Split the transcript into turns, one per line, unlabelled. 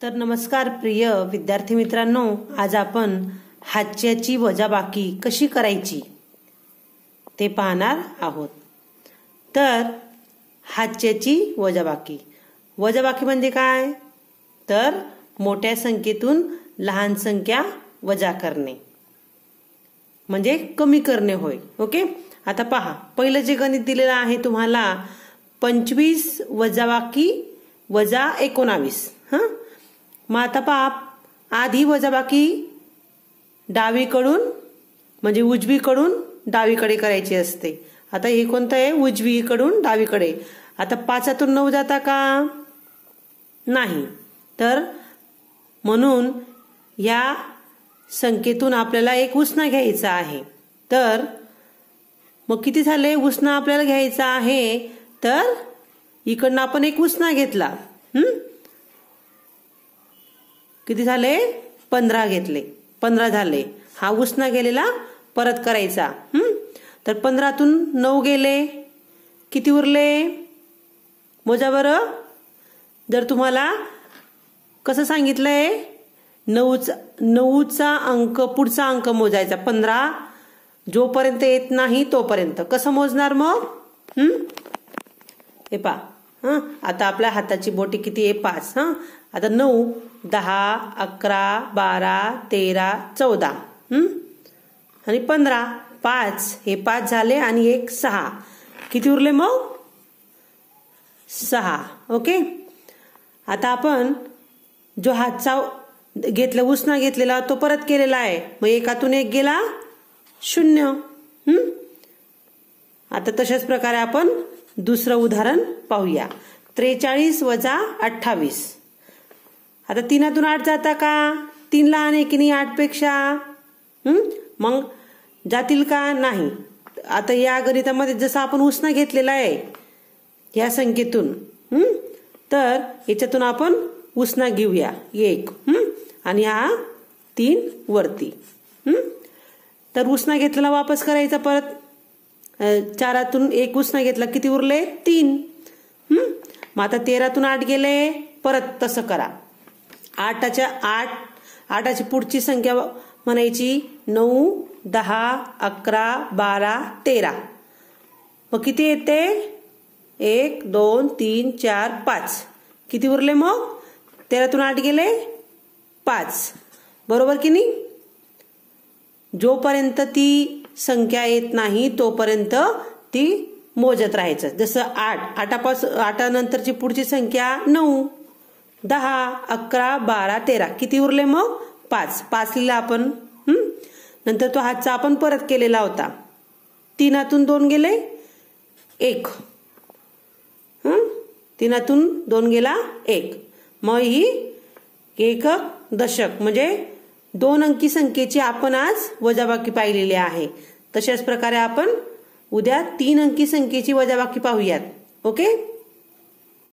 तर नमस्कार प्रिय विद्यार्थी मित्रांनो, आज आपण हाच्याची वजाबाकी कशी करायची ते पाहणार आहोत। तर हाच्याची वजाबाकी म्हणजे काय? तर मोठ्या संख्येतून लहान संख्या वजा करणे म्हणजे कमी करणे होय। ओके, आता पहा, पहिलं जे गणित दिलेलं आहे तुम्हाला 25 वजाबाकी वजा 19। मग आता पहा, आधी वजाबाकी डावीकडून म्हणजे उजवीकडून डावीकडे करायची असते। आता हे कोणतं आहे? उजवीकडून डावीकडे। आता 5तून 9 जाता का? नाही, तर म्हणून या संख्येतून आपल्याला एक उसना घ्यायचा आहे। तर मग किती झाले उसना आपल्याला घ्यायचा आहे? तर इकडनं आपण एक उसना घेतला, किती झाले? 15 घेतले, 15 झाले। हा उसना गेलेला परत करायचा। तर 15तून 9 गेले, किती उरले? मोजा बरं। जर तुम्हाला कसं सांगितलंय, 9चा अंक पुढचा अंक मोजायचा, 15 जोपर्यंत येत नाही तोपर्यंत। कसं मोजणार मग? हे पहा, आता आपल्या हाताची बोटे किती आहे? 5। आता 9, 10, 11, 12, 13, 14 आणि 15, 5 हे 5 झाले आणि एक 6, किती उरले मग? 6। ओके, आता आपण जो हातचा घेतला उसना घेतलेला तो परत केलेला आहे, मग एकातून एक गेला 0। आता तशाच प्रकारे आपण दुसरं उदाहरण पाहूया। 43 वजा 28। आता 3तून 8 जाता का? 3 लहान आहे की नाही 8 पेक्षा? मग जातील का? नाही। आता या गणितामध्ये जसं आपण उसना घेतलेला आहे या संख्येतून, तर याच्यातून आपण उसना घेऊया 1 आणि हा 3 वरती। तर उसना घेतलेला वापस करायचा परत। 4तून 1 उसना घेतला, किती उरले? 3। मग आता 13तून 8 गेले, परत तसं करा। 8ची पुढची संख्या म्हणायची 9, 10, 11, 12, 13। मग किती येते? 1, 2, 3, 4, 5, किती उरले मग? 13तून 8 गेले 5, बरोबर की नाही? जोपर्यंत ती संख्या येत नाही तोपर्यंत ती मोजत राहायचं। जसं 8 नंतरची पुढची संख्या 9, 10, 11, 12, 13, किती उरले मग? 5 लिहिला आपण। नंतर तो हातचा आपण परत केलेला होता। 3तून 2 गेले 1, 3तून 2 गेला 1, मग ही एकक दशक म्हणजे 2 अंकी संख्येची आपण आज वजाबाकी पाहिलेली आहे। तशाच प्रकारे आपण उद्या 3 अंकी संख्येची वजाबाकी पाहूयात। ओके।